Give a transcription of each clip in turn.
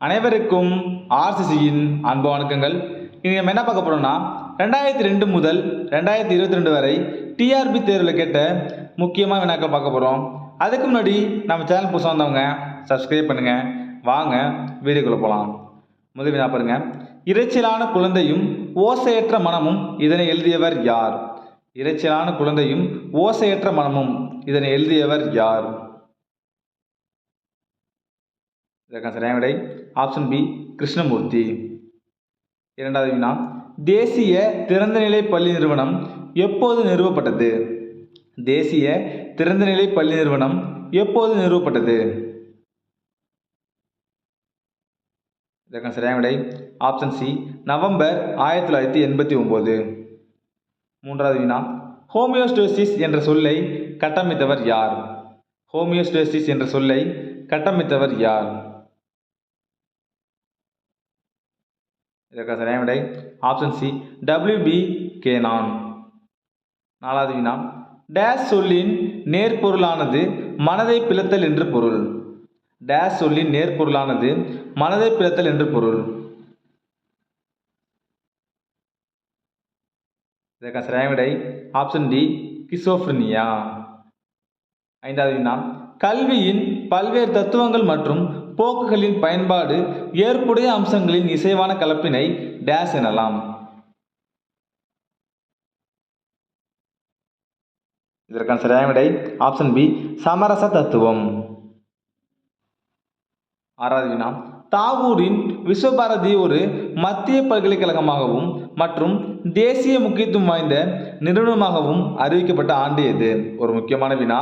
அனைவருக்கும் ஆர்சிசியின் அன்பு வணக்கங்கள். இன்றைக்கி நம்ம என்ன பார்க்க போகிறோம்னா 2002 முதல் 2022 வரை டிஆர்பி தேர்வில் கேட்ட முக்கியமான வினாக்கள் பார்க்க போகிறோம். அதுக்கு முன்னாடி நம்ம சேனல் புதுசாக வந்தவங்க சப்ஸ்கிரைப் பண்ணுங்கள். வாங்க வீடியோக்குள்ளே போகலாம். முதல் வினா பாருங்க. இரைச்சலான குழந்தையும் ஓசையற்ற மனமும் இதனை எழுதியவர் யார்? இரைச்சலான குழந்தையும் ஓசையற்ற மனமும் இதனை எழுதியவர் யார்? இதற்கான சரியான விடை ஆப்ஷன் பி கிருஷ்ணமூர்த்தி. இரண்டாவது வினா. தேசிய திறந்தநிலை பள்ளி நிறுவனம் எப்போது நிறுவப்பட்டது? தேசிய திறந்தநிலை பள்ளி நிறுவனம் எப்போது நிறுவப்பட்டது? இதற்கான சரியான விடை ஆப்ஷன் சி நவம்பர் 1989. மூன்றாவது வினா. ஹோமியோஸ்டேசிஸ் என்ற சொல்லை கட்டமைத்தவர் யார்? ஹோமியோஸ்டேசிஸ் என்ற சொல்லை கட்டமைத்தவர் யார்? இதற்கான சரியான விடை ஆப்ஷன் சி WB கேனான். நாலாவது வினா. டேஸ் சொல்லின் நேர்பொருளானது மனதை பிளத்தல் என்று பொருள். டேஸ் சொல்லின் நேர்பொருளானது மனதை பிளத்தல் என்று பொருள். இதற்கான சரியான விடை ஆப்ஷன் டி கிசோஃப்ரினியா. ஐந்தாவது வினா. கல்வியின் பல்வேறு தத்துவங்கள் மற்றும் போக்குகளின் பயன்பாடு ஏற்புடைய அம்சங்களின் இசைவான கலப்பினை டேஸ் எனலாம். இதற்கான சரியான விடை ஆப்ஷன் பி சமரச தத்துவம். ஆறாவது வினா. தாகூரின் விஸ்வபாரதி ஒரு மத்திய பல்கலைக்கழகமாகவும் மற்றும் தேசிய முக்கியத்துவம் வாய்ந்த நிறுவனமாகவும் அறிவிக்கப்பட்ட ஆண்டு எது? ஒரு முக்கியமான வினா.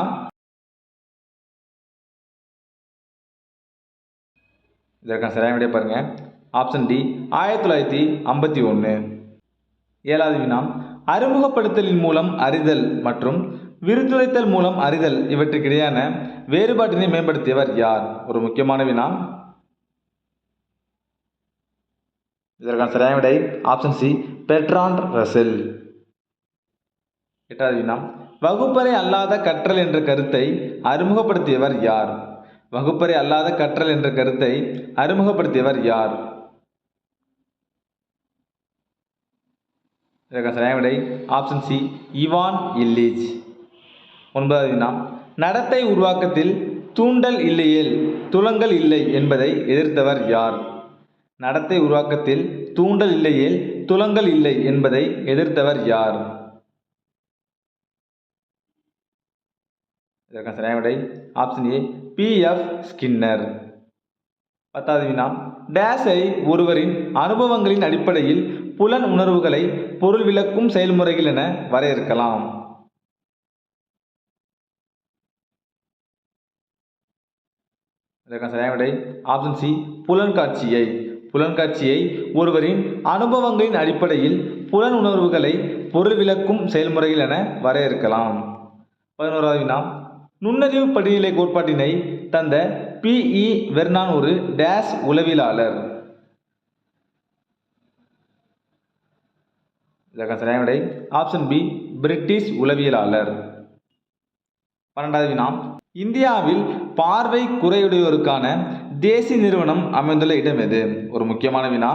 இதற்கான சரியான விடை பாருங்க ஆப்ஷன் டி 1951. ஏழாவது வினா. அறிமுகப்படுத்தலின் மூலம் அறிதல் மற்றும் விருத்துரைத்தல் மூலம் அறிதல் இவற்றுக்கிடையான வேறுபாட்டினை மேம்படுத்தியவர் யார்? ஒரு முக்கியமான வினா. இதற்கான சரியான விடை ஆப்ஷன் சி பெர்ட்ராண்ட் ரசெல். எட்டாவது வினா. வகுப்பறை அல்லாத கற்றல் என்ற கருத்தை அறிமுகப்படுத்தியவர் யார்? வகுப்பறை அல்லாத கற்றல் என்ற கருத்தை அறிமுகப்படுத்தியவர் யார்? இதற்கான சரியான விடை ஆப்ஷன் சி இவான் இல்லிச். ஒன்பதாவது வினா. நடத்தை உருவாக்கத்தில் தூண்டல் இல்லையேல் துலங்கல் இல்லை என்பதை எதிர்த்தவர் யார்? நடத்தை உருவாக்கத்தில் தூண்டல் இல்லையேல் துலங்கல் இல்லை என்பதை எதிர்த்தவர் யார்? இதற்கான சரியான விடை ஆப்ஷன் ஏ PF ஸ்கின்னர். பத்தாவது வினா. டேஸை ஒருவரின் அனுபவங்களின் அடிப்படையில் புலன் உணர்வுகளை பொருள் விளக்கும் செயல்முறைகள் என வரையறுக்கலாம். இதற்கான சரியான விடை ஆப்ஷன் சி புலன்காட்சியை. புலன்காட்சியை ஒருவரின் அனுபவங்களின் அடிப்படையில் புலன் உணர்வுகளை பொருள் விளக்கும் செயல்முறைகள் என வரையறுக்கலாம். 11வது வினா. நுண்ணறிவு படிநிலை கோட்பாட்டினை தந்த PE வெர்னான் ஒரு டேஸ் உளவியலாளர். இதற்கான சரியான விடை ஆப்ஷன் பி பிரிட்டிஷ் உளவியலாளர். 12வது வினா. இந்தியாவில் பார்வை குறையுடையோருக்கான தேசிய நிறுவனம் அமைந்துள்ள இடம் எது? ஒரு முக்கியமான வினா.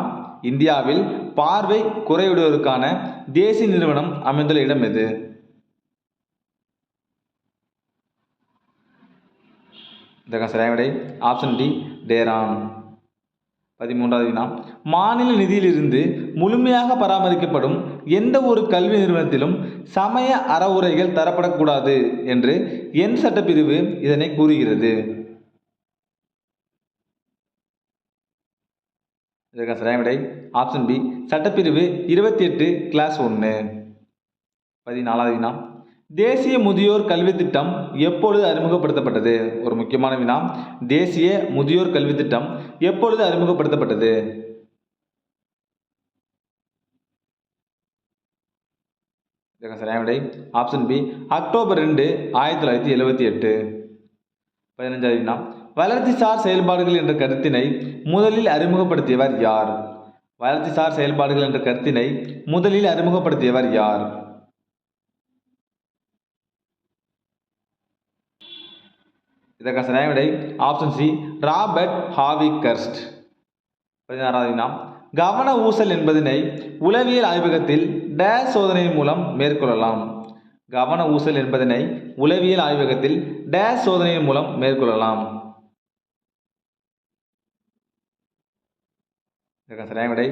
இந்தியாவில் பார்வை குறையுடையோருக்கான தேசிய நிறுவனம் அமைந்துள்ள இடம் எது? இதற்கான சரியான விடை ஆப்ஷன் டி டேரான். 13வது வினா. மாநில நிதியிலிருந்து முழுமையாக பராமரிக்கப்படும் எந்த ஒரு கல்வி நிறுவனத்திலும் சமய அறவுரைகள் தரப்படக்கூடாது என்று என் சட்டப்பிரிவு இதனை கூறுகிறது? இதற்கான சரியான விடை ஆப்ஷன் பி சட்டப்பிரிவு 28 கிளாஸ் 1. 14வது வினா. தேசிய முதியோர் கல்வி திட்டம் எப்பொழுது அறிமுகப்படுத்தப்பட்டது? ஒரு முக்கியமான வினா. தேசிய முதியோர் கல்வி திட்டம் எப்பொழுது அறிமுகப்படுத்தப்பட்டது? இதற்கான சரியான விடை ஆப்ஷன் பி அக்டோபர் 2, 1978. 15வது வினா. வளர்ச்சிசார் செயல்பாடுகள் என்ற கருத்தினை முதலில் அறிமுகப்படுத்தியவர் யார்? வளர்ச்சிசார் செயல்பாடுகள் என்ற கருத்தினை முதலில் அறிமுகப்படுத்தியவர் யார்? இதற்கான சரியான விடை ஆப்ஷன் சி ராபர்ட் ஹாவிகர்ஸ்ட். 16வது வினா கவன ஊசல் என்பதனை உளவியல் ஆய்வகத்தில் டேஷ் சோதனையின் மூலம் மேற்கொள்ளலாம். கவன ஊசல் என்பதனை உளவியல் ஆய்வகத்தில் டேஷ் சோதனையின் மூலம் மேற்கொள்ளலாம். சரியான விடை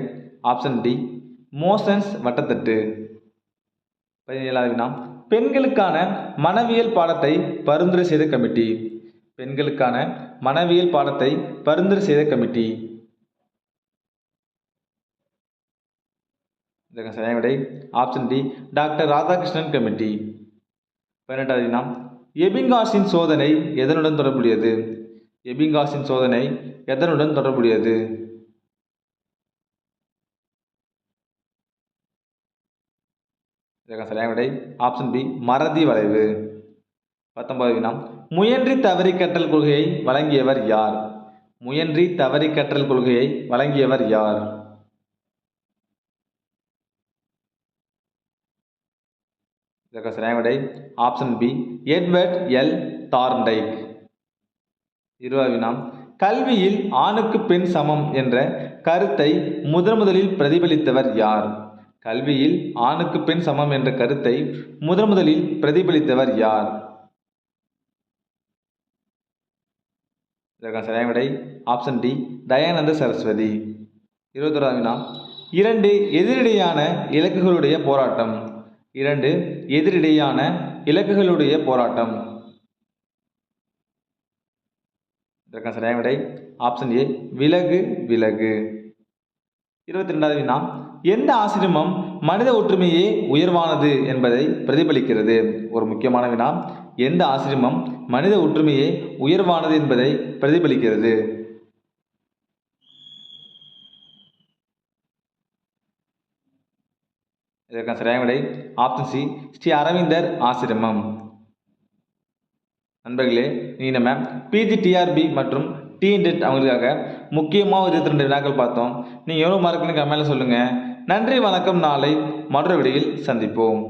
ஆப்ஷன் டி மோசன்ஸ் வட்டத்தட்டு. 17வது வினா பெண்களுக்கான மனவியல் பாடத்தை பரிந்துரை செய்த கமிட்டி. பெண்களுக்கான மனவியல் பாடத்தை பரிந்துரை செய்த கமிட்டி. சரியான விடை option D doctor Radhakrishnan committee. 18வது வினா எபிங்காஸின் சோதனை எதனுடன் தொடர்புடையது. எபிங்காஸின் சோதனை எதனுடன் தொடர்புடையது. சரியான விடை ஆப்ஷன் பி மறதி வளைவு. 19வது வினா முயன்றி தவறி கற்றல் கொள்கையை வழங்கியவர் யார். முயன்றி தவறி கற்றல் கொள்கையை வழங்கியவர் யார். சரியான விடை ஆப்ஷன் பி எட்வர்ட் எல் தார்ண்டைக். 20வது வினா கல்வியில் ஆணுக்கு பெண் சமம் என்ற கருத்தை முதலில் பிரதிபலித்தவர் யார். கல்வியில் ஆணுக்கு பெண் சமம் என்ற கருத்தை முதலில் பிரதிபலித்தவர் யார். சரியான விடை ஆப்ஷன் டி தயானந்த சரஸ்வதி. 21வது வினா 2 எதிரிடையான இலக்குகளுடைய போராட்டம். 2 எதிரிடையான இலக்குகளுடைய போராட்டம். சரியான விடை ஆப்ஷன் ஏ விலகு விலகு. 22வது வினா எந்த ஆசிரமம் மனித ஒற்றுமையே உயர்வானது என்பதை பிரதிபலிக்கிறது. ஒரு முக்கியமான வினா எந்த ஆசிரமம் மனித ஒற்றுமையே உயர்வானது என்பதை பிரதிபலிக்கிறது. இதற்கான சரியான விடை ஆப்ஷன் சி ஸ்ரீ அரவிந்தர் ஆசிரமம். நண்பர்களே நீ நம்ம பிஜிடிஆர்பி மற்றும் டிஎன்டெட் அவங்களுக்காக முக்கியமாக 22 வினாக்கள் பார்த்தோம். நீங்கள் எவ்வளோ மார்க்குன்னு கமெண்ட்ல சொல்லுங்கள். நன்றி வணக்கம். நாளை மற்றொரு வீடியோவில் சந்திப்போம்.